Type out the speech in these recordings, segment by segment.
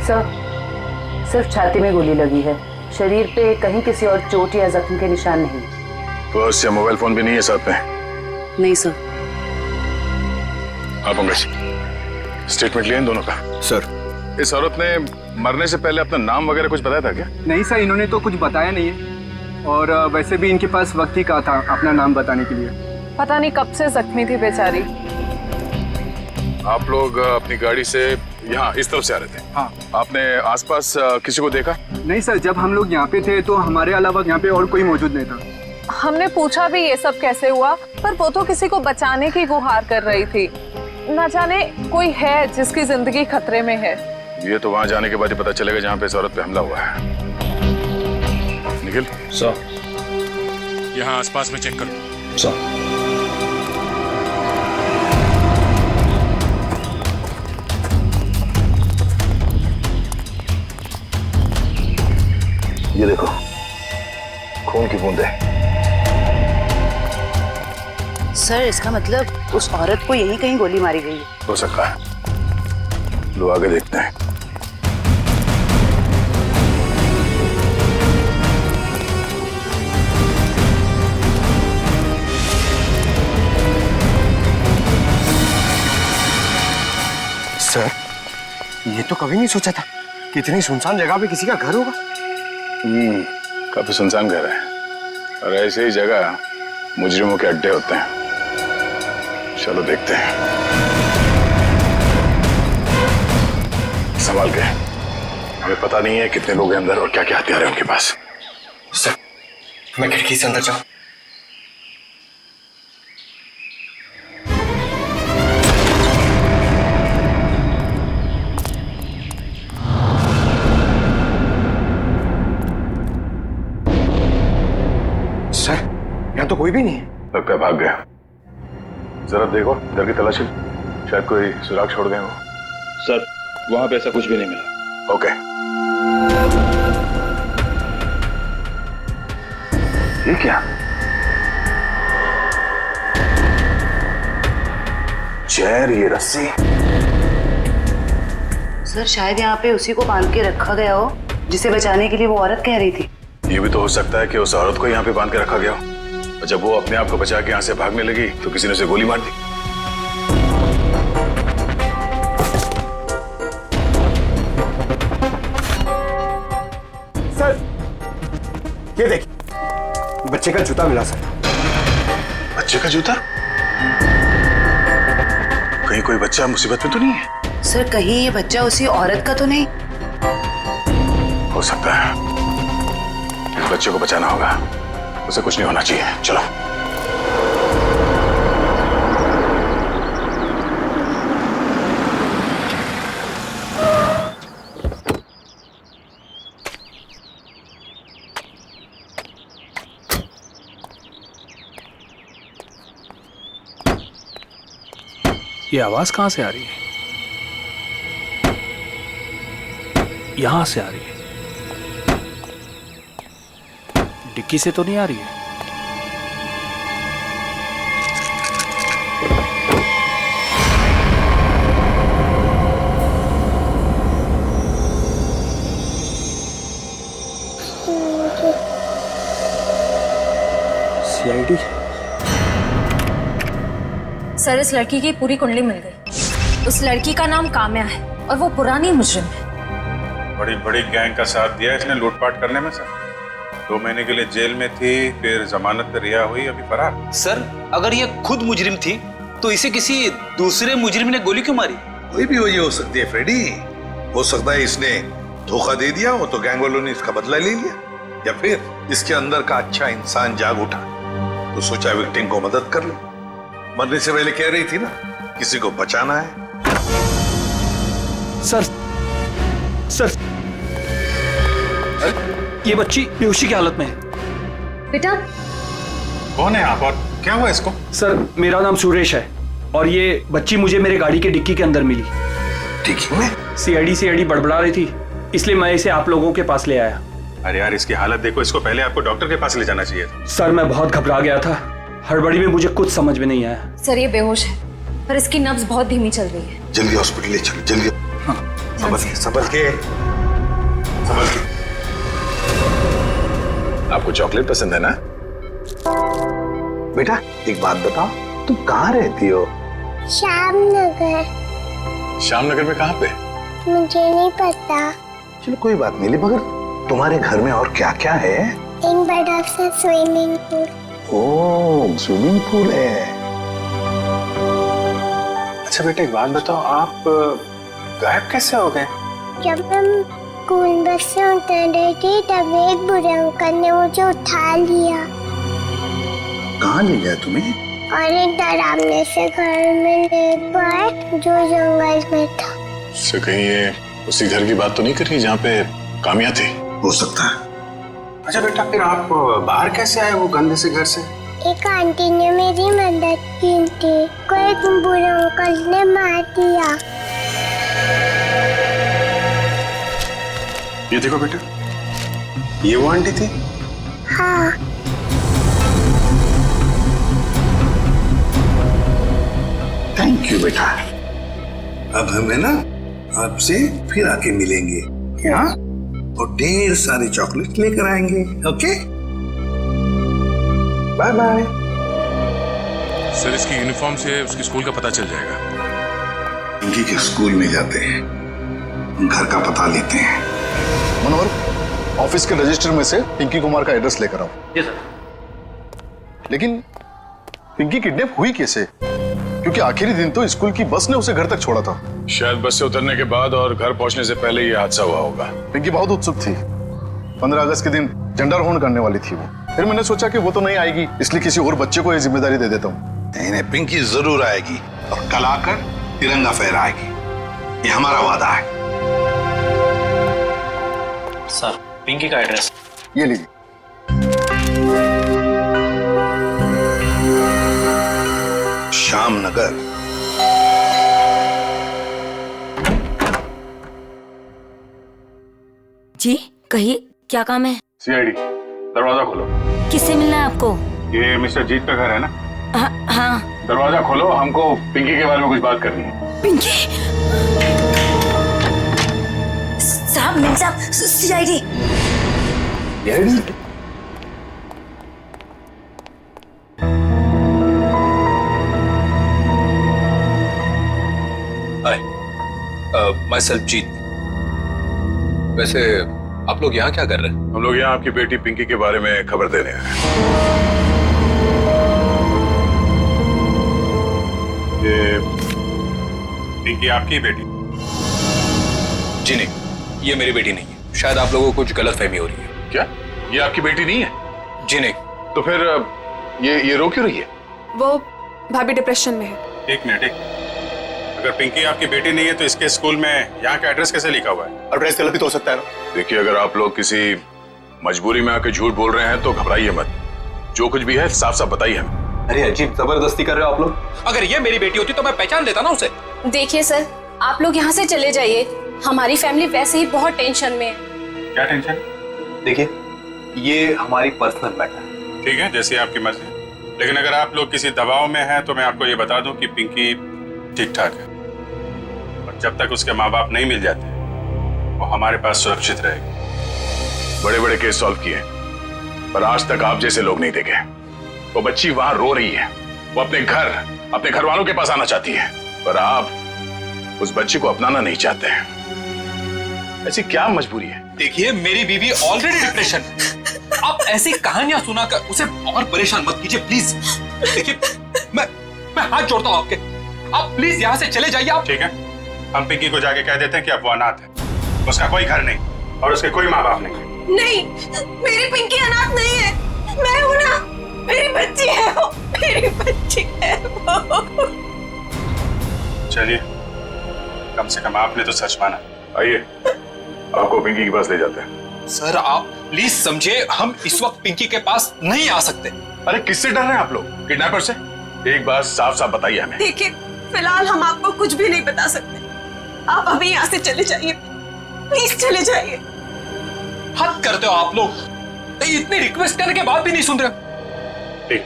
Sir, सिर्फ छाती में गोली लगी है, शरीर पे कहीं किसी और चोट या जख्म के निशान नहीं। पर्स या मोबाइल फोन भी नहीं है साथ में? नहीं सर। हाँ पंकज, स्टेटमेंट लिया इन दोनों का? सर, इस औरत ने मरने से पहले अपना नाम वगैरह कुछ बताया था क्या? नहीं सर, इन्होंने तो कुछ बताया नहीं है, और वैसे भी इनके पास वक्त ही कहा था अपना नाम बताने के लिए। पता नहीं कब से जख्मी थी बेचारी। आप लोग अपनी गाड़ी से यहाँ इस तरफ से आ रहे थे? हाँ। आपने आसपास किसी को देखा? नहीं सर, जब हम लोग यहाँ पे थे तो हमारे अलावा यहाँ पे और कोई मौजूद नहीं था। हमने पूछा भी ये सब कैसे हुआ, पर वो तो किसी को बचाने की गुहार कर रही थी। न जाने कोई है जिसकी जिंदगी खतरे में है। ये तो वहां जाने के बाद ही पता चलेगा जहाँ पे इस औरत पे हमला हुआ है। निखिल सर, यहाँ आसपास में चेक करो। सर, ये देखो, खून की बूंदें। सर, इसका मतलब उस औरत को यहीं कहीं गोली मारी गई है। हो सकता है, लो आगे देखते हैं। सर, ये तो कभी नहीं सोचा था कि इतनी सुनसान जगह पे किसी का घर होगा। काफी सुनसान घर है, और ऐसे ही जगह मुजरिमों के अड्डे होते हैं। चलो देखते हैं। संभाल के, हमें पता नहीं है कितने लोग हैं अंदर और क्या क्या हथियार है उनके पास। सर, मैं खिड़की से अंदर जाऊं? सर, यहाँ तो कोई भी नहीं है। लगता है भाग गया। जरा देखो इधर की तलाशी, शायद कोई सुराग छोड़ गए हो। सर, वहां पे ऐसा कुछ भी नहीं मिला। ओके। ये क्या? चेयर, ये रस्सी। सर, शायद यहाँ पे उसी को बांध के रखा गया हो जिसे बचाने के लिए वो औरत कह रही थी। ये भी तो हो सकता है कि उस औरत को यहाँ पे बांध के रखा गया हो, और जब वो अपने आप को बचा के यहाँ से भागने लगी तो किसी ने उसे गोली मार दी। सर, ये देखिए, बच्चे का जूता मिला सर। बच्चे का जूता? कहीं कोई बच्चा मुसीबत में तो नहीं है? सर, कहीं ये बच्चा उसी औरत का तो नहीं? हो सकता है। इस बच्चे को बचाना होगा, उसे कुछ नहीं होना चाहिए। चलो। ये आवाज कहां से आ रही है? यहां से आ रही है। डिक्की से तो नहीं आ रही है। सीआईडी? सर, इस लड़की की पूरी कुंडली मिल गई। उस लड़की का नाम काम्या है और वो पुरानी मुजरिम है। बड़ी बड़ी गैंग का साथ दिया इसने लूटपाट करने में। सर, 2 महीने के लिए जेल में थी, फिर जमानत पे रिहा हुई, अभी फरार। सर, अगर ये खुद मुजरिम थी तो इसे किसी दूसरे मुजरिम ने गोली क्यों मारी? कोई भी वजह हो सकती है फ्रेडी। हो सकता है इसने धोखा दे दिया हो तो गैंग वालों ने इसका बदला ले लिया, या फिर इसके अंदर का अच्छा इंसान जाग उठा तो सोचा विक्टिम को मदद कर ले। मरने से पहले कह रही थी ना, किसी को बचाना है। सर, सर, ये बच्ची बेहोशी की हालत में है। बेटा, कौन है आप और क्या हुआ इसको? सर, मेरा नाम सुरेश है और ये बच्ची मुझे मेरे गाड़ी के डिक्की के अंदर मिली। डिक्की में? सीआईडी बड़बड़ा रही थी, इसलिए मैं इसे आप लोगों के पास ले आया। अरे यार, इसकी हालत देखो, इसको पहले आपको डॉक्टर के पास ले जाना चाहिए था। सर, मैं बहुत घबरा गया था, हड़बड़ी में मुझे कुछ समझ में नहीं आया। सर ये बेहोश है पर इसकी नब्ज बहुत धीमी चल रही है। जल्दी हॉस्पिटल ले चलो, जल्दी। संभल के। आपको चॉकलेट पसंद है ना? बेटा एक बात बताओ, तुम कहाँ रहती हो? श्यामनगर। श्यामनगर में कहाँ पे? मुझे नहीं पता। चलो कोई बात नहीं, मगर तुम्हारे घर में और क्या क्या है? एक बड़ा सा स्विमिंग पूल। ओह, स्विमिंग पूल है। अच्छा बेटा एक बात बताओ, आप गायब कैसे हो गए? जब हम स्कूल बस से उतर रही थी तब एक बुरे अंकल ने मुझे उठा लिया कहाँ ले गया तुम्हें? और एक डरावने से घर में ले गए जो जंगल में था। उससे कहीं ये उसी घर की बात तो नहीं कर रही जहाँ पे कामिया थी? हो सकता है। अच्छा बेटा फिर आप बाहर कैसे आए वो गंदे से घर से? एक आंटी ने मेरी मदद की थी, कोई बुरे अंकल ने मार दिया। ये देखो बेटा, ये वो आंटी थी? हाँ। थैंक यू बेटा। अब हमें ना आपसे फिर आके मिलेंगे, हाँ? और ढेर सारे चॉकलेट लेकर आएंगे। Okay, bye bye. सर इसकी यूनिफॉर्म से उसके स्कूल का पता चल जाएगा। पिंकी के स्कूल में जाते हैं, घर का पता लेते हैं। मनोहर, ऑफिस के रजिस्टर में से पिंकी कुमार का एड्रेस लेकर आओ। जी सर। लेकिन पिंकी किडनैप हुई कैसे? क्योंकि आखिरी दिन तो स्कूल की बस ने उसे घर तक छोड़ा था। शायद बस से उतरने के बाद और घर पहुंचने से पहले ये हादसा हुआ होगा। पिंकी बहुत उत्सुक थी। 15 अगस्त के दिन झंडारोहण करने वाली थी वो। फिर मैंने सोचा कि वो तो नहीं आएगी, इसलिए किसी और बच्चे को ये जिम्मेदारी दे देता हूँ। नहीं, पिंकी जरूर आएगी और कल आकर तिरंगा फहराएगी, ये हमारा वादा है। सर पिंकी का एड्रेस ये लीजिए। श्यामनगर। जी कहिए, क्या काम है? सीआईडी, दरवाजा खोलो। किससे मिलना है आपको? ये मिस्टर जीत का घर है ना? हाँ। दरवाजा खोलो, हमको पिंकी के बारे में कुछ बात करनी है। पिंकी साहब, मिल साहब, सीआईडी। माई सेल्फ जीत। वैसे आप लोग यहाँ क्या कर रहे हैं? हम लोग यहाँ आपकी बेटी पिंकी के बारे में खबर देने आए हैं। ये पिंकी आपकी बेटी? जी नहीं, ये मेरी बेटी नहीं है। शायद आप लोगों को कुछ गलतफहमी हो रही है। क्या ये आपकी बेटी नहीं है? जी नहीं। तो फिर ये रो क्यों रही है? वो भाभी डिप्रेशन में है। एक मिनट, अगर पिंकी आपकी बेटी नहीं है तो इसके स्कूल में यहाँ का एड्रेस कैसे लिखा हुआ है? एड्रेस गलत भी तो हो सकता है ना। देखिए, अगर आप लोग किसी मजबूरी में आके झूठ बोल रहे हैं तो घबराइए मत। जो कुछ भी है साफ साफ बताइए हमें। अरे अजीब जबरदस्ती कर रहे हो आप लोग। अगर ये मेरी बेटी होती तो मैं पहचान लेता ना उसे। देखिए सर, आप लोग यहाँ से चले जाइए। हमारी फैमिली वैसे ही बहुत टेंशन में है। क्या टेंशन? देखिए, ये हमारी पर्सनल मैटर है। ठीक है, जैसी आपकी मर्जी। लेकिन अगर आप लोग किसी दबाव में हैं तो मैं आपको ये बता दूं कि पिंकी ठीक ठाक है, और जब तक उसके माँ बाप नहीं मिल जाते वो हमारे पास सुरक्षित रहेगी। बड़े बड़े केस सॉल्व किए, पर आज तक आप जैसे लोग नहीं देखे। वो बच्ची वहां रो रही है, वो अपने घर वालों के पास आना चाहती है, पर आप उस बच्ची को अपनाना नहीं चाहते हैं। ऐसी क्या मजबूरी है? देखिए, मेरी बीवी ऑलरेडी डिप्रेशन। आप ऐसी कहानियां सुनाकर उसे और परेशान मत कीजिए प्लीज। देखिए, मैं हाथ जोड़ता हूँ आपके, आप प्लीज यहाँ से चले जाइए। आप ठीक है, हम पिंकी को जाके कह देते हैं कि अब वो अनाथ है, उसका कोई घर नहीं और उसके कोई माँ बाप नहीं। नहीं, मेरी पिंकी अनाथ नहीं है। मैं हूं ना, मेरी बच्ची है वो, मेरी बच्ची है वो। चलिए, कम से कम आपने तो सच माना। आइए, आपको पिंकी के पास ले जाते हैं। सर आप प्लीज समझे, हम इस वक्त पिंकी के पास नहीं आ सकते। अरे किससे डर रहे हैं आप लोग? किडनैपर से? एक बात साफ साफ बताइए हमें। देखिए, फिलहाल हम आपको कुछ भी नहीं बता सकते। आप अभी यहाँ से चले जाइए, प्लीज चले जाइए। हद करते हो आप लोग, इतनी रिक्वेस्ट करने के बाद भी नहीं सुन रहे। ठीक।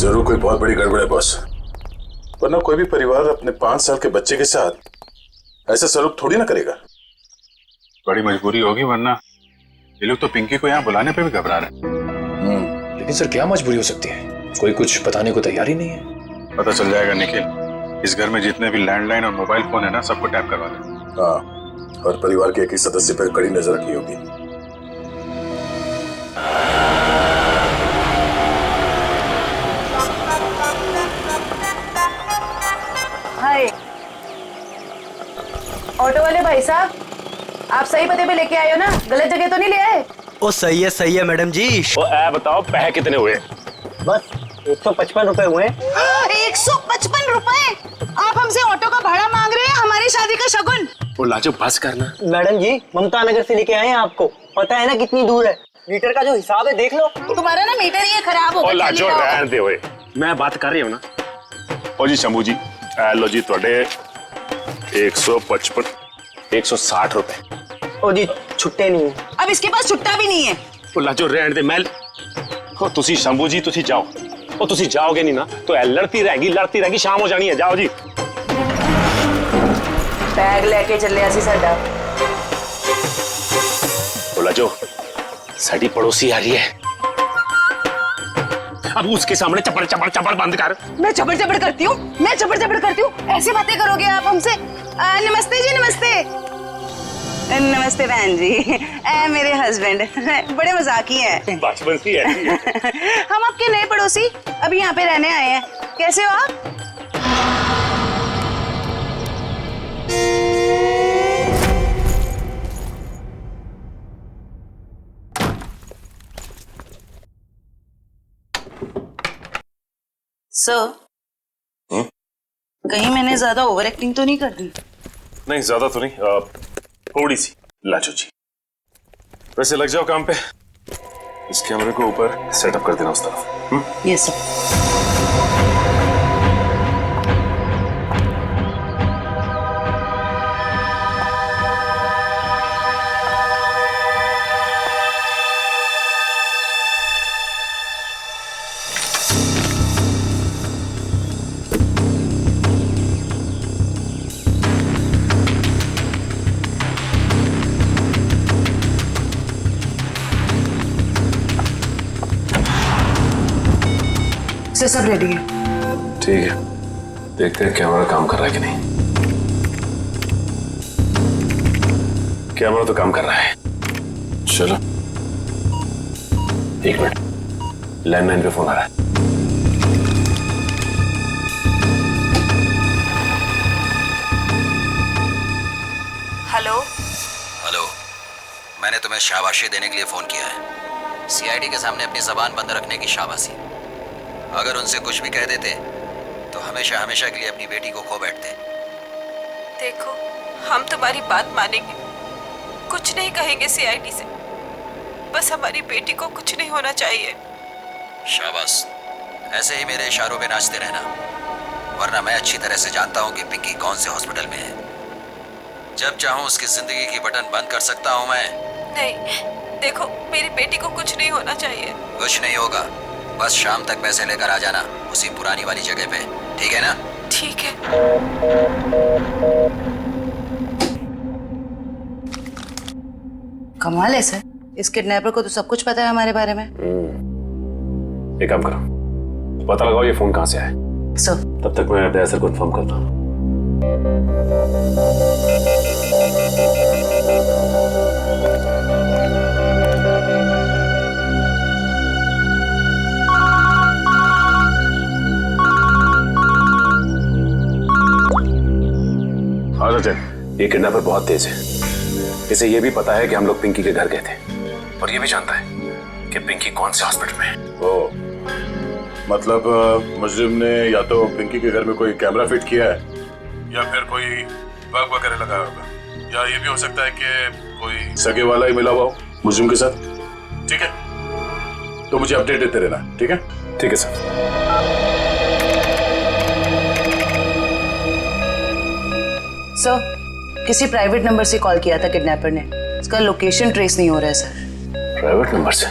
जरूर कोई बहुत बड़ी गड़बड़ है बॉस, वरना कोई भी परिवार अपने 5 साल के बच्चे के साथ ऐसा सलूक थोड़ी ना करेगा। बड़ी मजबूरी होगी, वरना ये लोग तो पिंकी को यहाँ बुलाने पे भी घबरा रहे हैं। लेकिन सर क्या मजबूरी हो सकती है? कोई कुछ बताने को तैयार ही नहीं है। पता चल जाएगा निखिल। इस घर में जितने भी लैंडलाइन और मोबाइल फोन है ना, सबको टैप करवा दे। हाँ, और परिवार के एक ही सदस्य पर कड़ी नजर रखनी होगी। हाय, ऑटो वाले भाई साहब, आप सही पते पे लेके आए हो ना? गलत जगह तो नहीं ले आए? ओ सही है मैडम जी। ओ बताओ पैसे कितने हुए? बस 155 रुपए हुए। 155 रुपए? आप हमसे ऑटो का भाड़ा मांग रहे हैं, हमारी शादी का शगुन? ओ लाजो बस करना। मैडम जी ममता नगर से लेके आए हैं आपको, पता है ना कितनी दूर है? मीटर का जो हिसाब है देख लो। तुम्हारा ना मीटर ही खराब हो गया। ओ लाजो रहने दे ओए, मैं बात कर रही हूँ ना। ओ जी शंभू जी, लो जी थोड़े 155 160 रुपए। ओ जी छुट्टे नहीं है। अब इसके पास छुट्टा भी नहीं है। ओ लाजो रहने दे मैल। ओ तुसी शंभू जी तुसी जाओ। ओ तुसी जाओगे नहीं ना तो लड़ती रहेगी, शाम हो जानी है। जाओ जी। बैग लेके चले असी साडा। ओ लाजो साडी पड़ोसी आ रही है, अब उसके सामने चपड़ चपड़ चपड़ बंद कर। मैं चपड़ चपड़ करती हूँ? ऐसी बातें करोगे आप हमसे? नमस्ते जी, नमस्ते। नमस्ते बहन जी, मेरे हस्बैंड बड़े मजाकी हैं। बचपन से है। हम आपके नए पड़ोसी अभी यहाँ पे रहने आए हैं। कैसे हो आप? सर, कहीं मैंने ज्यादा ओवर एक्टिंग तो नहीं कर दी? नहीं ज्यादा तो नहीं, थोड़ी सी। लाजो जी वैसे लग जाओ काम पे, इस कैमरे को ऊपर सेटअप कर देना उस तरफ। Yes sir. सब रेडी है। ठीक है, देखते हैं कैमरा काम कर रहा है कि नहीं। कैमरा तो काम कर रहा है। चलो 1 मिनट, लैंडलाइन पे फोन आ रहा है। हेलो, मैंने तुम्हें शाबाशी देने के लिए फोन किया है। सीआईडी के सामने अपनी जबान बंद रखने की शाबाशी। अगर उनसे कुछ भी कह देते तो हमेशा हमेशा के लिए अपनी बेटी को खो बैठते। देखो, हम तुम्हारी बात मानेंगे, कुछ नहीं कहेंगे सीआईडी से, बस हमारी बेटी को कुछ नहीं होना चाहिए। शाबाश, ऐसे ही मेरे इशारों पे नाचते रहना, वरना मैं अच्छी तरह से जानता हूँ कि पिंकी कौन से हॉस्पिटल में है। जब चाहूँ उसकी जिंदगी की बटन बंद कर सकता हूँ मैं। नहीं, देखो मेरी बेटी को कुछ नहीं होना चाहिए। कुछ नहीं होगा, बस शाम तक पैसे लेकर आ जाना उसी पुरानी वाली जगह पे, ठीक है ना? ठीक है। कमाल है सर, इस किडनैपर को तो सब कुछ पता है हमारे बारे में। एक काम करो, पता लगाओ ये फोन कहाँ से आया। सर तब तक मैं अपने सर कंफर्म करता हूँ। ये किडनैपर बहुत तेज है, इसे ये भी पता है कि हम लोग पिंकी के घर गए थे, और ये भी जानता है कि पिंकी कौन से हॉस्पिटल में है। ओ, मतलब मुजरिम ने या तो पिंकी के घर में कोई कैमरा फिट किया है, या फिर कोई बग वगैरह लगाया होगा, या ये भी हो सकता है कि कोई सगे वाला ही मिला हुआ हो मुजरिम के साथ। ठीक है, तो मुझे अपडेट देते रहना। ठीक है? ठीक है सर। सर, किसी प्राइवेट नंबर से कॉल किया था किडनैपर ने, इसका लोकेशन ट्रेस नहीं हो रहा है सर। प्राइवेट नंबर से?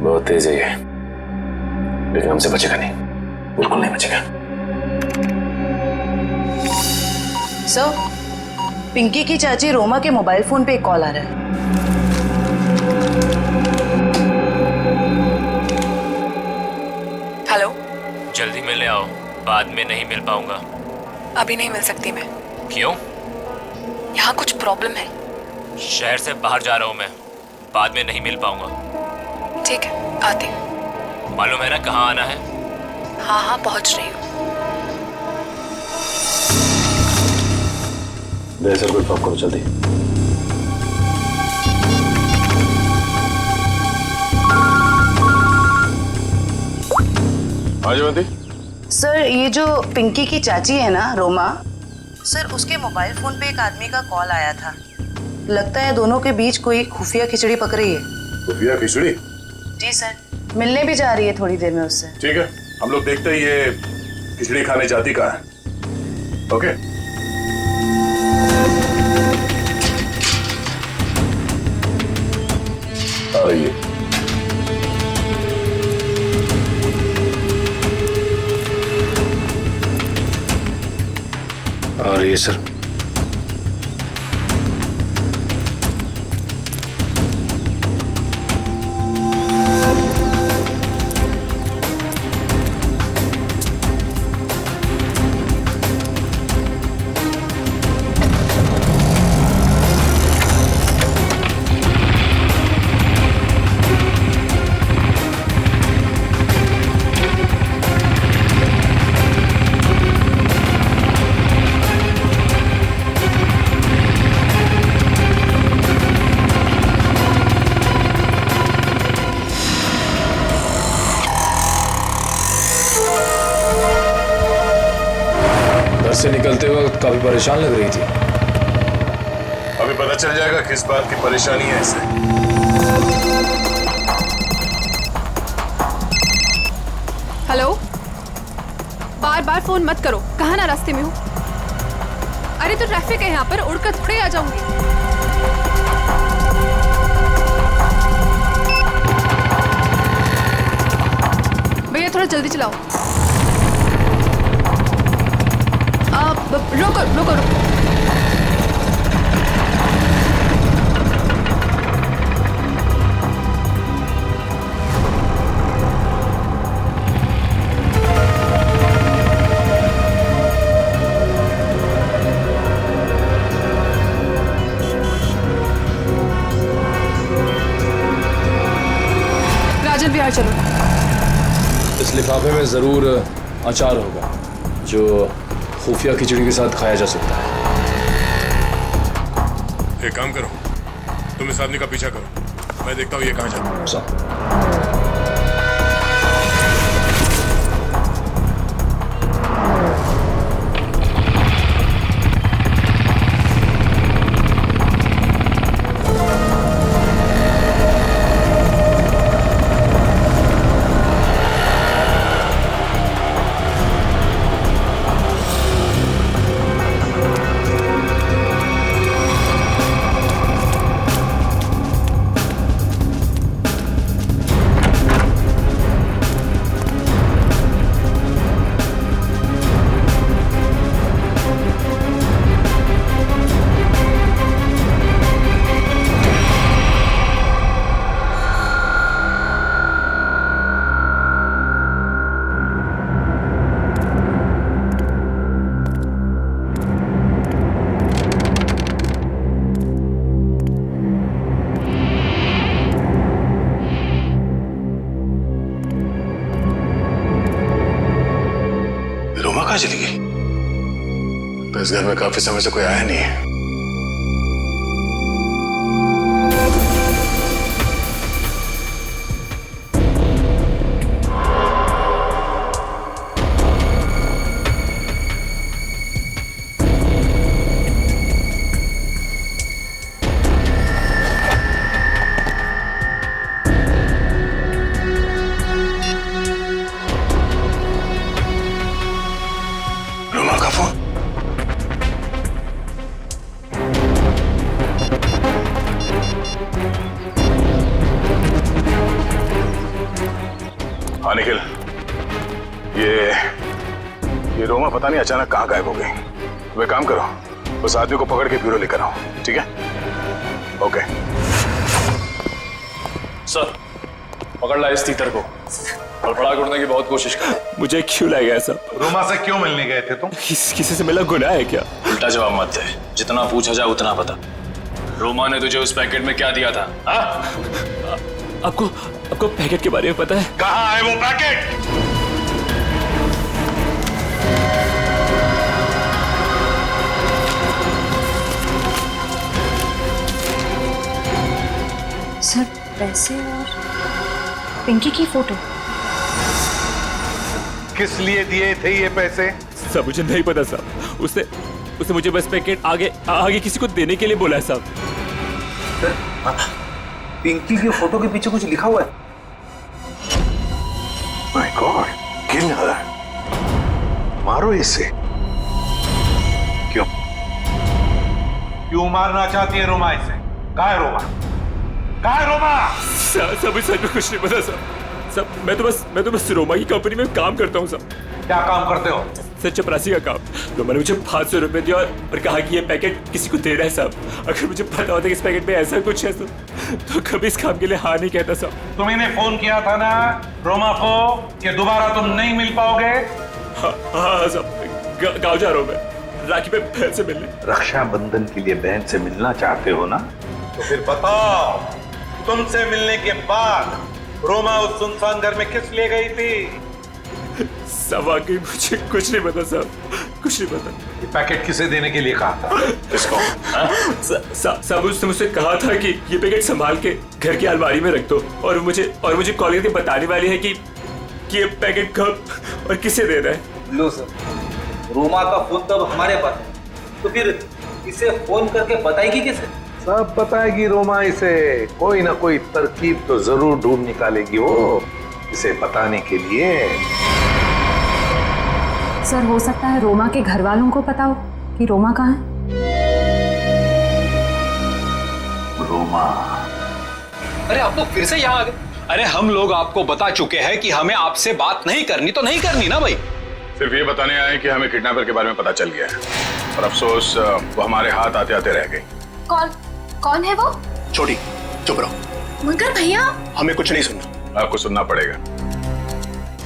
बहुत तेज है ये। लेकिन हमसे बचेगा नहीं, बिल्कुल नहीं बचेगा। सर, पिंकी की चाची रोमा के मोबाइल फोन पे एक कॉल आ रहा है। हेलो, जल्दी मिले आओ, बाद में नहीं मिल पाऊंगा। अभी नहीं मिल सकती मैं। क्यों? यहाँ कुछ प्रॉब्लम है। शहर से बाहर जा रहा हूँ मैं, बाद में नहीं मिल पाऊंगा। ठीक है, आती हूँ। मालूम है ना कहाँ आना है? हाँ हाँ, पहुँच रही हूँ। सर को इन्फॉर्म करो जल्दी। हाँ जयवंती। सर, ये जो पिंकी की चाची है ना, रोमा, सर उसके मोबाइल फोन पे एक आदमी का कॉल आया था। लगता है दोनों के बीच कोई खुफिया खिचड़ी पक रही है। खुफिया खिचड़ी? जी सर, मिलने भी जा रही है थोड़ी देर में उससे। ठीक है, हम लोग देखते ही ये खिचड़ी खाने जाती कहाँ है। ओके। आइए। आ रही है सर। से निकलते वक्त काफी परेशान लग रही थी। अभी पता चल जाएगा किस बात की परेशानी है इसे। हेलो, बार बार फोन मत करो। कहाँ ना रास्ते में हूँ। अरे तो ट्रैफिक है यहाँ पर, उड़कर थोड़े आ जाऊंगी। भैया थोड़ा जल्दी चलाओ। रोको रोको रोको। राजन बिहार चलो। इस लिफाफे में जरूर अचार होगा जो खुफिया खिचड़ी के साथ खाया जा सकता है। एक काम करो, तुम इस आदमी का पीछा करो, मैं देखता हूँ ये कहाँ जाता है। कहाँ चली गई? तो इस घर में काफी समय से कोई आया नहीं है। हाँ निखिल, ये रोमा पता नहीं अचानक कहाँ गायब हो गई। तो एक काम करो, उस आदमी को पकड़ के ब्यूरो लेकर आओ, ठीक है? ओके सर, पकड़ ला इस तीतर को और फड़ा करने की बहुत कोशिश कर। मुझे क्यों लाया गया सब? रोमा से क्यों मिलने गए थे तुम? किसी से मिला गुनाह है क्या? उल्टा जवाब मत दे, जितना पूछा जाए उतना बता। रोमा ने तुझे उस पैकेट में क्या दिया था? आपको पैकेट के बारे में पता है? कहाँ है वो पैकेट? सर पैसे और पिंकी की फोटो। किस लिए दिए थे ये पैसे? सब मुझे नहीं पता साहब। उसने मुझे बस पैकेट आगे किसी को देने के लिए बोला है साहब। पिंकी की फोटो के पीछे कुछ लिखा हुआ है। माय गॉड, किल हर, मारो इसे। क्यों मारना चाहती है रोमा इसे? कहाँ है रोमा? कहाँ है रोमा? सब सच में कुछ नहीं पता सब मैं तो बस रोमा की कंपनी में काम करता हूँ सब। क्या काम करते हो? सर चपरासी का काम। रोमा ने मुझे 500 रुपए दिया और कहा कि ये पैकेट किसी को देना है साहब। अगर मुझे पता होता कि इस पैकेट में ऐसा कुछ है तो कभी इस काम के लिए हाँ नहीं कहता साहब। तुम्हें फोन किया था ना रोमा को कि दोबारा तुम नहीं मिल पाओगे? हाँ साहब, गाँव जा रहा हूँ मैं राखी पे बहन से मिलने। रक्षाबंधन के लिए बहन से मिलना चाहते हो ना? तो फिर बताओ, तुमसे मिलने के बाद रोमा उस सुनसान घर में किस लिए गई थी? सब आगे मुझे कुछ नहीं पता साहब, कुछ नहीं पता। ये पैकेट किसे देने के लिए कहा था? इसको? साहब उसने मुझसे कहा था कि ये पैकेट संभाल के घर की अलमारी में रख दो और मुझे कॉल करके बताने वाली है कि ये पैकेट कब और किसे देना है। लो सर, रोमा का फोन तब हमारे पास है, तो फिर इसे फोन करके बताएगी किसे? सब बताएगी रोमा इसे। कोई ना कोई तरकीब तो जरूर ढूंढ निकालेगी वो इसे बताने के लिए। सर हो सकता है रोमा के घर वालों को पता हो कि रोमा कहाँ है। रोमा? अरे आप लोग फिर से यहाँ आ गए? अरे हम लोग आपको बता चुके हैं कि हमें आपसे बात नहीं करनी, तो नहीं करनी ना भाई। सिर्फ ये बताने आए कि हमें किडनैपर के बारे में पता चल गया है और अफसोस वो हमारे हाथ आते आते रह गई। कौन है वो? छोटी चुप रहो। मगर भैया हमें कुछ नहीं सुनना। आपको सुनना पड़ेगा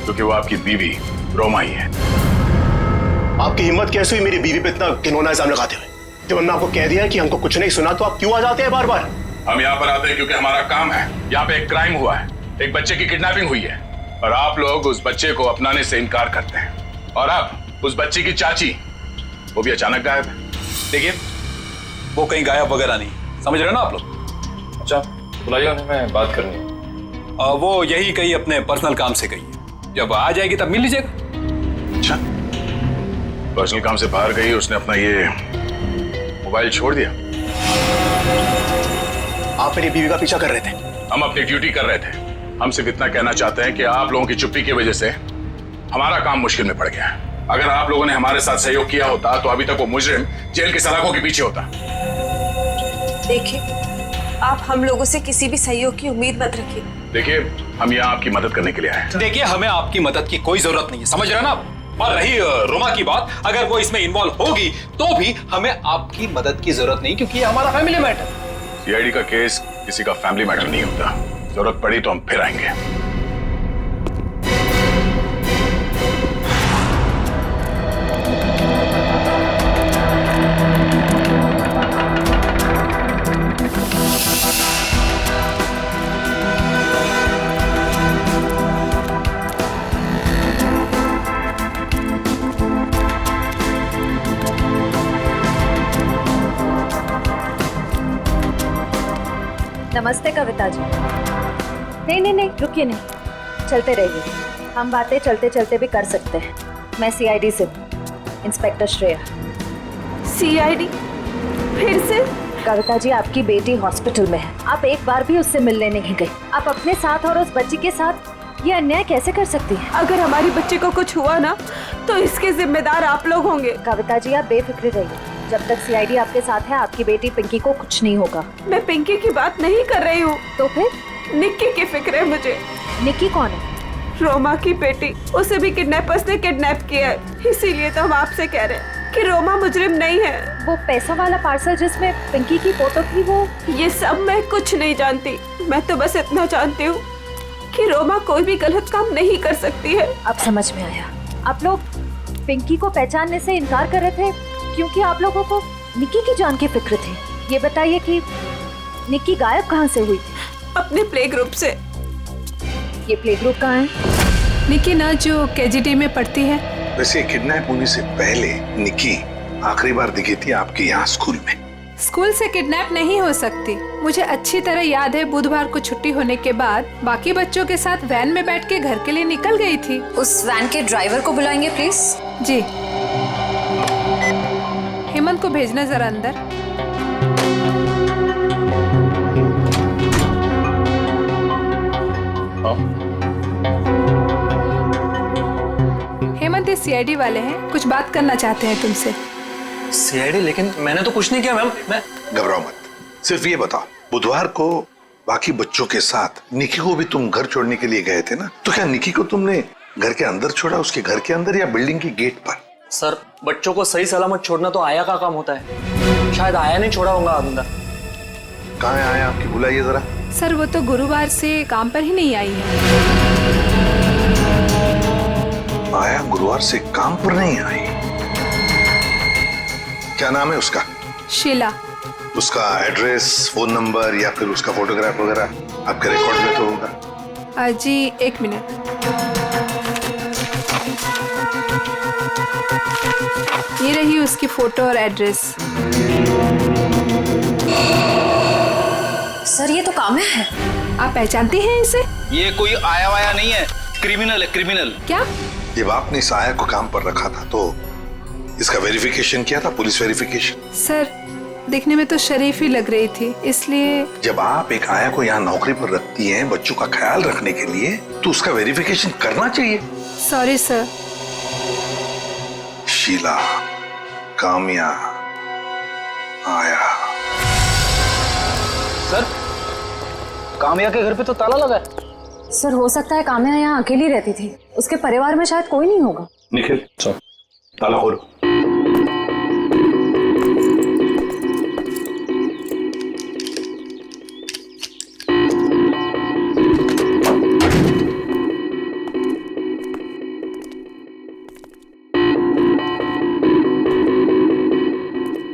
क्योंकि वो आपकी बीवी रोमा ही है। आपकी हिम्मत कैसे हुई मेरी बीवी पे इतना घिनौना इल्जाम लगाते हुए? जब हमने आपको कह दिया है कि हमको कुछ नहीं सुना तो आप क्यों आ जाते हैं बार बार? हम यहाँ पर आते हैं क्योंकि हमारा काम है। यहाँ पे एक क्राइम हुआ है, एक बच्चे की किडनैपिंग हुई है और आप लोग उस बच्चे को अपनाने से इनकार करते हैं। और अब उस बच्चे की चाची वो भी अचानक गायब है। देखिए वो कहीं गायब वगैरह नहीं, समझ रहे हो ना आप लोग? अच्छा बुलाइए उन्हें, मैं बात करनी है। वो यही कहीं अपने पर्सनल काम से गई है, जब आ जाएगी तब मिल लीजिएगा। अच्छा, पर्सनल काम से बाहर गई, उसने अपना ये मोबाइल छोड़ दिया? आप मेरी बीवी का पीछा कर रहे थे? हम अपनी ड्यूटी कर रहे थे। हम सिर्फ इतना कहना चाहते हैं कि आप लोगों की चुप्पी की वजह से हमारा काम मुश्किल में पड़ गया है। अगर आप लोगों ने हमारे साथ सहयोग किया होता तो अभी तक वो मुजरिम जेल की सलाखों के पीछे होता। देखिए, आप हम लोगों से किसी भी सहयोग की उम्मीद मत रखिए। देखिए, हम यहाँ आपकी मदद करने के लिए आए हैं। देखिए हमें आपकी मदद की कोई जरूरत नहीं है, समझ रहे ना आप? और रही रोमा की बात, अगर वो इसमें इन्वॉल्व होगी तो भी हमें आपकी मदद की जरूरत नहीं, क्योंकि ये हमारा फैमिली मैटर। सीआईडी का केस किसी का फैमिली मैटर नहीं होता। जरूरत पड़ी तो हम फिर आएंगे। नमस्ते कविता जी। नहीं रुकिए, नहीं चलते रहिए, हम बातें चलते चलते भी कर सकते हैं। मैं सीआईडी से हूँ, इंस्पेक्टर श्रेया। सीआईडी? फिर से? कविता जी, आपकी बेटी हॉस्पिटल में है, आप एक बार भी उससे मिलने नहीं गए। आप अपने साथ और उस बच्ची के साथ ये अन्याय कैसे कर सकती हैं? अगर हमारी बच्ची को कुछ हुआ ना तो इसके जिम्मेदार आप लोग होंगे। कविता जी, आप बेफिक्र रहिए, जब तक सीआईडी आपके साथ है आपकी बेटी पिंकी को कुछ नहीं होगा। मैं पिंकी की बात नहीं कर रही हूँ। तो फिर? निक्की की फिक्र है मुझे। निक्की कौन है? रोमा की बेटी, उसे भी किडनैपर्स ने किडनैप किया है। इसीलिए तो हम आपसे कह रहे हैं कि रोमा मुजरिम नहीं है। वो पैसा वाला पार्सल जिसमें पिंकी की फोटो थी, वो ये सब मैं कुछ नहीं जानती। मैं तो बस इतना जानती हूँ कि रोमा कोई भी गलत काम नहीं कर सकती है। अब समझ में आया। आप लोग पिंकी को पहचानने से इनकार कर रहे थे क्योंकि आप लोगों को निक्की की जान की फिक्र थी। ये बताइए कि निक्की गायब कहाँ से हुई थी? अपने प्ले ग्रुप से। ये प्ले ग्रुप कहाँ है? निक्की ना जो केजीटी में पढ़ती है। वैसे किडनैप होने से पहले निक्की आखिरी बार दिखी थी आपके यहाँ स्कूल में। स्कूल से किडनैप नहीं हो सकती। मुझे अच्छी तरह याद है बुधवार को छुट्टी होने के बाद बाकी बच्चों के साथ वैन में बैठ के घर के लिए निकल गई थी। उस वैन के ड्राइवर को बुलाएंगे प्लीज। जी। हेमंत को भेजना जरा अंदर। हेमंत इस सीआईडी वाले हैं, कुछ बात करना चाहते हैं तुमसे। सीआईडी? लेकिन मैंने तो कुछ नहीं किया मैम। मैं घबराओ मत, सिर्फ ये बताओ, बुधवार को बाकी बच्चों के साथ निक्की को भी तुम घर छोड़ने के लिए गए थे ना? तो क्या निक्की को तुमने घर के अंदर छोड़ा, उसके घर के अंदर या बिल्डिंग की गेट पर? सर, बच्चों को सही सलामत छोड़ना तो आया का काम होता है। शायद आया नहीं छोड़ा होगा अंदर। कहाँ है आया आपकी? बुलाइए जरा। सर वो तो गुरुवार से काम पर ही नहीं आई है। आया गुरुवार से काम पर नहीं आई? क्या नाम है उसका? शीला। उसका एड्रेस, फोन नंबर या फिर उसका फोटोग्राफ वगैरह आपके रिकॉर्ड में तो होगा? जी एक मिनट। ये रही उसकी फोटो और एड्रेस। सर ये तो काम्या है। आप पहचानते हैं इसे? ये कोई आया वाया नहीं है, क्रिमिनल है, क्रिमिनल। क्या? जब आपने इस आया को काम पर रखा था तो इसका वेरिफिकेशन किया था, पुलिस वेरिफिकेशन? सर दिखने में तो शरीफ ही लग रही थी, इसलिए। जब आप एक आया को यहाँ नौकरी पर रखती हैं बच्चों का ख्याल रखने के लिए, तो उसका वेरिफिकेशन करना चाहिए। Sorry sir. शीला, काम्या, आया। सर, काम्या के घर पे तो ताला लगा है। सर हो सकता है काम्या यहाँ अकेली रहती थी, उसके परिवार में शायद कोई नहीं होगा। निखिल, ताला खोलो।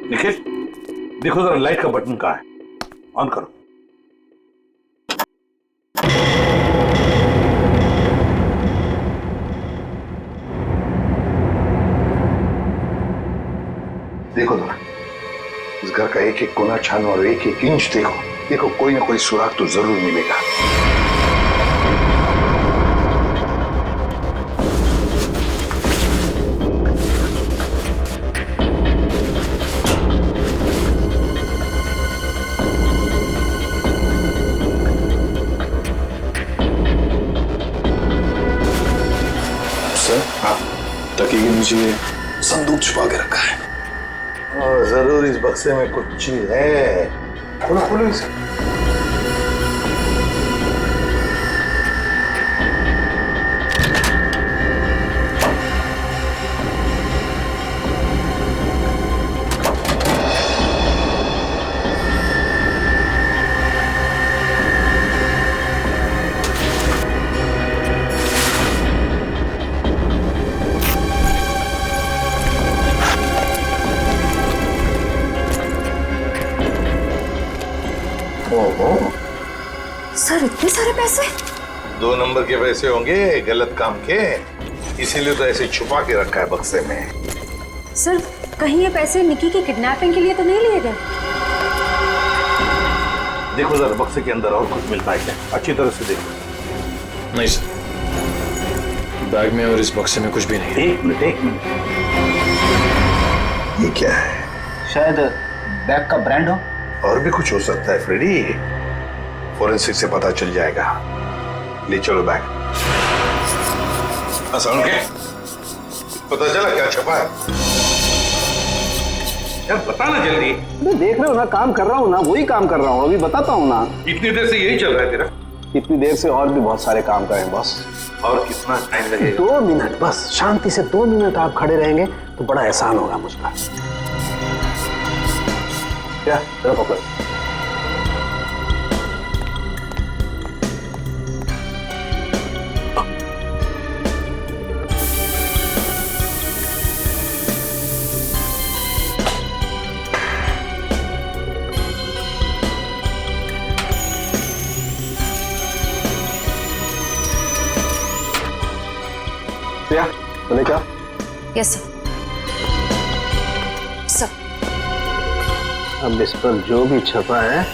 निखिल, देखो जरा लाइट का बटन कहाँ है, ऑन करो। देखो जरा, इस घर का एक एक कोना छानो और एक एक इंच देखो। देखो कोई ना कोई सुराग तो जरूर मिलेगा। सर, हाँ, तकिए के नीचे संदूक छुपा के रखा है। जरूर इस बक्से में कुछ चीज है। खोलो खोलो इसे। सर इतने सारे पैसे? 2 नंबर के पैसे होंगे गलत काम के, इसीलिए तो ऐसे छुपा के रखा है बक्से में। सर कहीं ये पैसे निक्की की किडनैपिंग के लिए तो नहीं लिए गए? देखो जरा बक्से के अंदर और कुछ मिलता है क्या, अच्छी तरह से देखो। नहीं सर, बैग में और इस बक्से में कुछ भी नहीं। एक मिनट। ये क्या है? शायद बैग का ब्रांड हो। और भी कुछ हो सकता है फ्रेडी, फोरेंसिक से पता चल जाएगा। ले चलो बैग। असम के पता चला क्या छपा है? यार बताना जल्दी। मैं देख रहे हो ना, काम कर रहा हूँ ना, वही काम कर रहा हूँ, अभी बताता हूँ ना। इतनी देर से यही चल रहा है तेरा? इतनी देर से और भी बहुत सारे काम करें बॉस। और कितना टाइम लगेगा? 2 मिनट बस, शांति से 2 मिनट आप खड़े रहेंगे तो बड़ा एहसान होगा मुझका। क्या जरा पकड़। बोले क्या? Yes sir. सर अब इस पर जो भी छपा है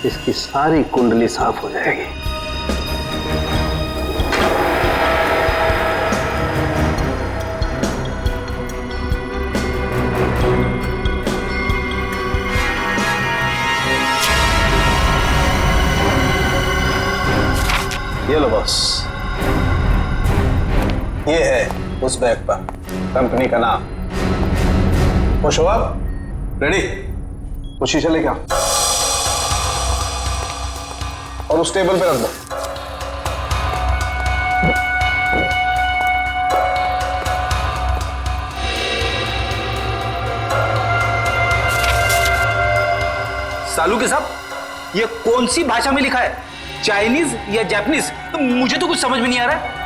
इसकी सारी कुंडली साफ हो जाएगी। ये लो बॉस, ये है उस बैग पर कंपनी का नाम। खुश हो आप? रेडी? वो शीशा लेके आओ और उस टेबल पे रख दो। सालू के साहब, ये कौन सी भाषा में लिखा है? चाइनीज या जापानीज? मुझे तो कुछ समझ में नहीं आ रहा है।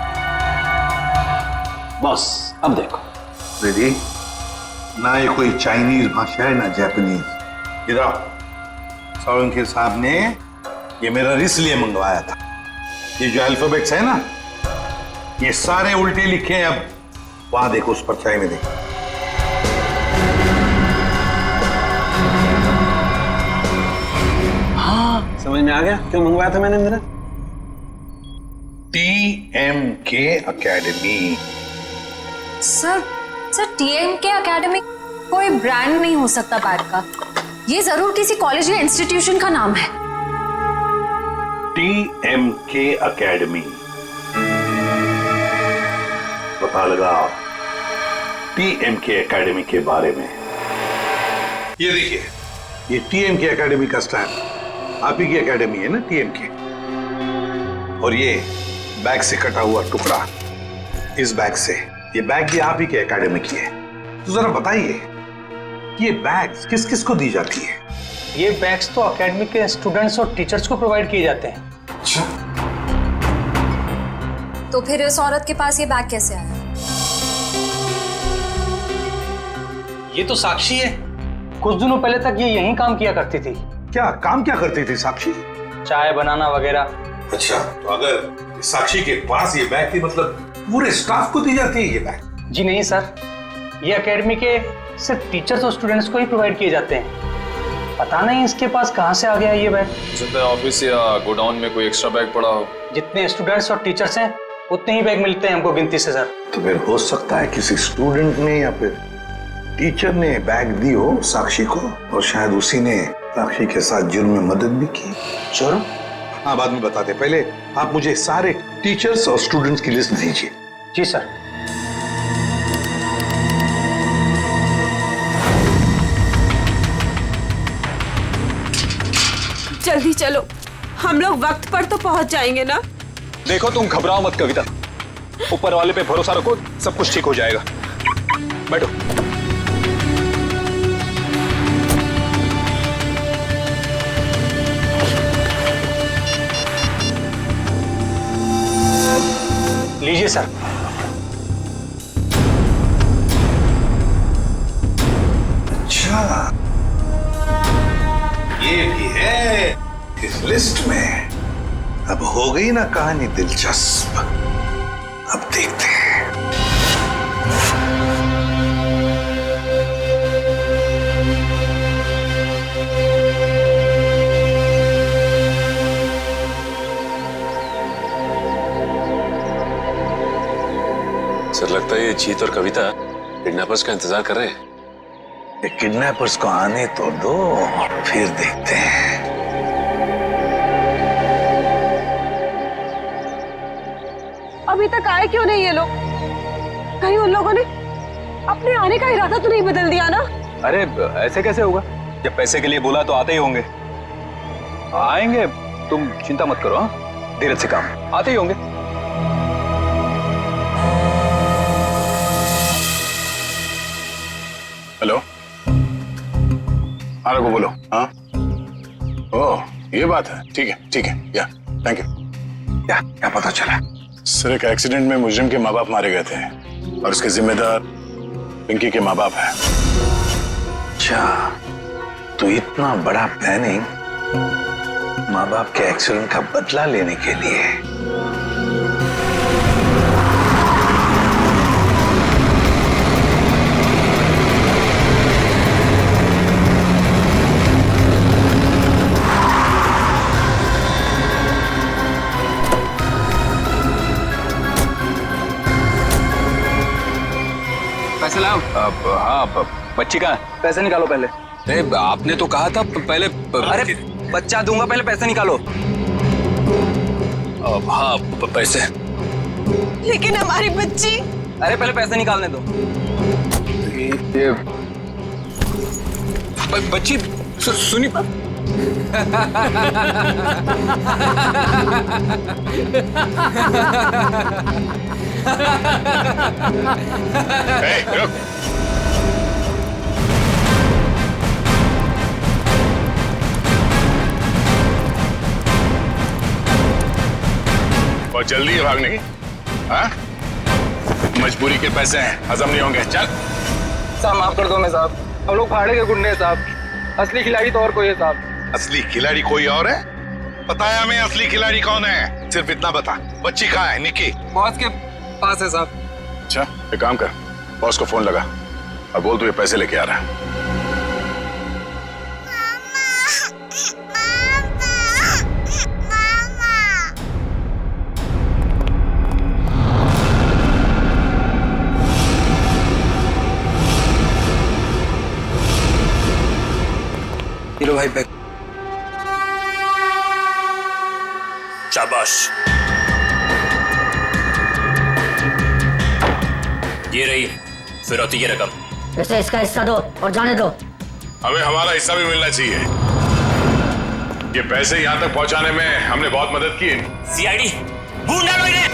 बॉस अब देखो। रेडी? ना ये कोई चाइनीज भाषा है ना जापानीज। इधर सोलंकी साहब ने ये मेरा इसलिए मंगवाया था। ये जो अल्फाबेट्स है ना, ये सारे उल्टे लिखे हैं। अब वहां देखो, उस परछाई में देखो। हाँ समझ में आ गया क्यों मंगवाया था मैंने मेरा। TMK academy. Sir TMK academy कोई ब्रांड नहीं हो सकता बैग का। ये जरूर किसी कॉलेज या इंस्टीट्यूशन का नाम है। TMK अकेडमी, पता लगाओ TMK अकेडमी के बारे में। ये देखिए, ये TMK अकेडमी का स्टैंप आप ही की अकेडमी है ना, TMK। और ये बैग से कटा हुआ टुकड़ा, इस बैग से, ये बैग भी आप ही के एकेडमी की है। तो जरा बताइए, ये बैग्स किस किस को दी जाती है? ये बैग्स तो एकेडमी के स्टूडेंट्स और टीचर्स को प्रोवाइड किए जाते हैं। अच्छा, तो फिर इस औरत के पास ये बैग कैसे आया? ये तो साक्षी है। कुछ दिनों पहले तक ये यहीं काम किया करती थी। क्या काम क्या करती थी साक्षी? चाय बनाना वगैरह। अच्छा, तो अगर साक्षी के पास ये बैग थी, मतलब पूरे स्टाफ को दी जाती है ये बैग? जी नहीं सर, ये एकेडमी के सिर्फ टीचर्स और स्टूडेंट्स को ही प्रोवाइड किए जाते हैं। पता नहीं इसके पास कहाँ से आ गया ये बैग। सकता है ऑफिस या गोडाउन में कोई एक्स्ट्रा बैग पड़ा हो। जितने स्टूडेंट्स और टीचर्स हैं उतने ही बैग मिलते हैं हमको गिनती से सर। तो फिर हो सकता है किसी स्टूडेंट ने या फिर टीचर ने बैग दी हो साक्षी को, और शायद उसी ने साक्षी के साथ जुर्म में मदद भी की। जुर्म? हाँ, बाद में बताते, पहले आप मुझे सारे टीचर्स और स्टूडेंट्स की लिस्ट दीजिए। जी सर। जल्दी चलो, हम लोग वक्त पर तो पहुंच जाएंगे ना। देखो तुम घबराओ मत कविता, ऊपर वाले पे भरोसा रखो, सब कुछ ठीक हो जाएगा। बैठो। लीजिए सर। अच्छा, ये भी है इस लिस्ट में। अब हो गई ना कहानी दिलचस्प। अब देखते हैं। सर लगता है ये जीत और कविता किडनैपर्स का इंतजार कर रहे हैं। ये किडनैपर्स को आने तो दो, फिर देखते हैं। अभी तक आए क्यों नहीं ये लोग? कहीं उन लोगों ने अपने आने का इरादा तो नहीं बदल दिया ना? अरे ऐसे कैसे होगा? जब पैसे के लिए बोला तो आते ही होंगे। आएंगे, तुम चिंता मत करो। हाँ, धीरज से काम आते ही होंगे। हेलो, हाँ रघु बोलो। हाँ, ओह ये बात है, ठीक है, या थैंक यू। क्या पता चला? सर एक एक्सीडेंट में मुजरिम के माँ बाप मारे गए थे और उसके जिम्मेदार पिंकी के माँ बाप हैं। अच्छा, तो इतना बड़ा प्लानिंग माँ बाप के एक्सीडेंट का बदला लेने के लिए। पैसे लाओ। हाँ, बच्ची का पैसे निकालो पहले। अरे आपने तो कहा था पहले। अरे बच्चा दूंगा, पहले पैसे निकालो। हाँ पैसे। लेकिन हमारी बच्ची। अरे पहले पैसे निकालने दो। ये बच्ची सुनी। बहुत जल्दी है भागने की। हाँ? मजबूरी के पैसे हैं, हजम नहीं होंगे। चल साहब माफ कर दो मैं साहब, हम लोग भाड़े के गुंडे हैं साहब, असली खिलाड़ी तो और कोई है साहब। असली खिलाड़ी कोई और है? बताया मैं असली खिलाड़ी कौन है, सिर्फ इतना बता। बच्ची कहाँ है? निकी बॉस के पास है साहब। अच्छा एक काम कर, बॉस को फोन लगा और बोल तू ये पैसे लेके आ रहा है। लो भाई बैग। शाबाश, ये रही फिरौती की रकम। इसे इसका हिस्सा दो और जाने दो। हमें हमारा हिस्सा भी मिलना चाहिए। ये पैसे यहाँ तक पहुँचाने में हमने बहुत मदद की है। सीआईडी ढूंढ डालो इन्हें।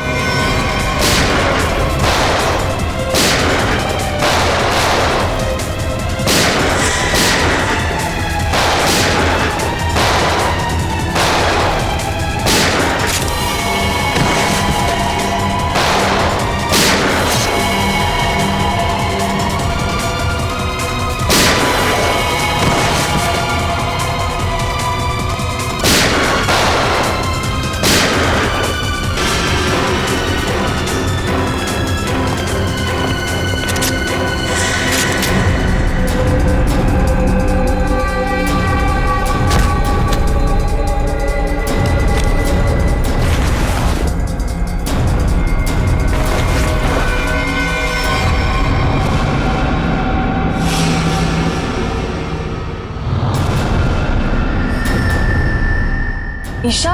ईशा,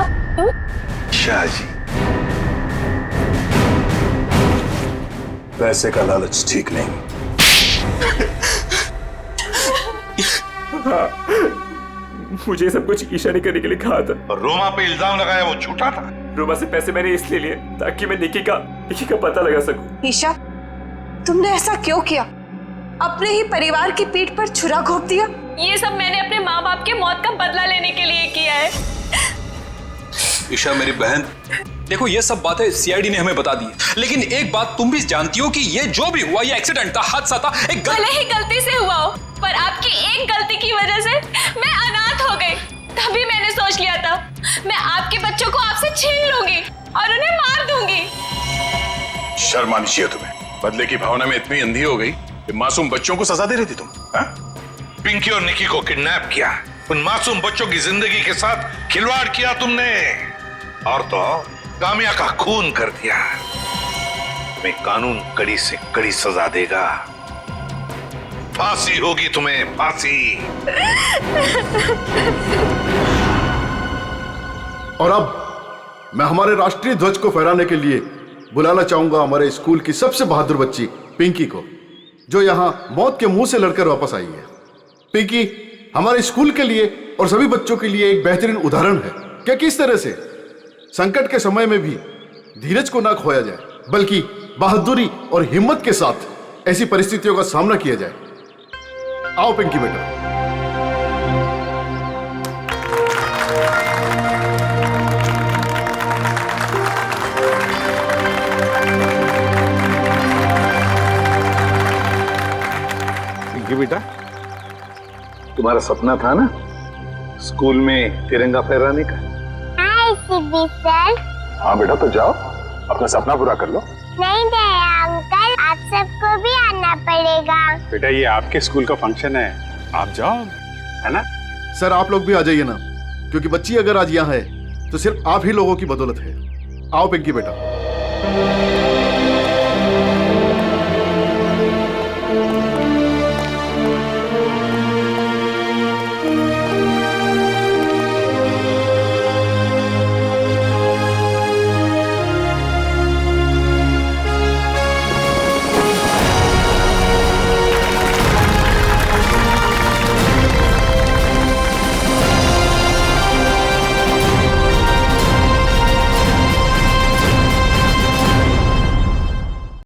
शाह जी, पैसे का लालच ठीक नहीं। हाँ, मुझे सब कुछ ईशा ने करने के लिए कहा था। और रोमा पे इल्जाम लगाया वो झूठा था। रोमा से पैसे मैंने इसलिए लिए ताकि मैं निकी का पता लगा सकूं। ईशा, तुमने ऐसा क्यों किया? अपने ही परिवार की पीठ पर छुरा घोंप दिया। ये सब मैंने अपने माँ बाप के मौत का बदला लेने के लिए किया है। ईशा मेरी बहन, देखो ये सब बातें सीआईडी ने हमें बता दी है, लेकिन एक बात तुम भी जानती हो कि ये जो भी हुआ ये एक्सीडेंट था, हादसा था, एक भले ही गलती से हुआ हो, पर आपकी एक गलती की वजह से मैं अनाथ हो गई। तभी मैंने सोच लिया था मैं आपके बच्चों को आपसे छीन लूंगी और उन्हें मार दूंगी। शर्म आनी चाहिए तुम्हें। बदले की भावना में इतनी अंधी हो गई कि मासूम बच्चों को सजा दे रही थी तुम। हा? पिंकी और निकी को किडनैप किया, उन मासूम बच्चों की जिंदगी के साथ खिलवाड़ किया तुमने, और तो कामिया का खून कर दिया। तुम्हें कानून कड़ी से कड़ी सजा देगा। फांसी होगी तुम्हें, फांसी। और अब मैं हमारे राष्ट्रीय ध्वज को फहराने के लिए बुलाना चाहूंगा हमारे स्कूल की सबसे बहादुर बच्ची पिंकी को, जो यहाँ मौत के मुंह से लड़कर वापस आई है। पिंकी हमारे स्कूल के लिए और सभी बच्चों के लिए एक बेहतरीन उदाहरण है कि किस तरह से संकट के समय में भी धीरज को ना खोया जाए, बल्कि बहादुरी और हिम्मत के साथ ऐसी परिस्थितियों का सामना किया जाए। आओ पिंकी बेटा। पिंकी बेटा, तुम्हारा सपना था ना स्कूल में तिरंगा फहराने का? हाँ सिद्धि सर। हाँ बेटा, तो जाओ अपना सपना पूरा कर लो। नहीं दया अंकल, आप सबको भी आना पड़ेगा। बेटा ये आपके स्कूल का फंक्शन है, आप जाओ, है ना? सर आप लोग भी आ जाइए ना, क्योंकि बच्ची अगर आज यहाँ है तो सिर्फ आप ही लोगों की बदौलत है। आओ पिंकी बेटा।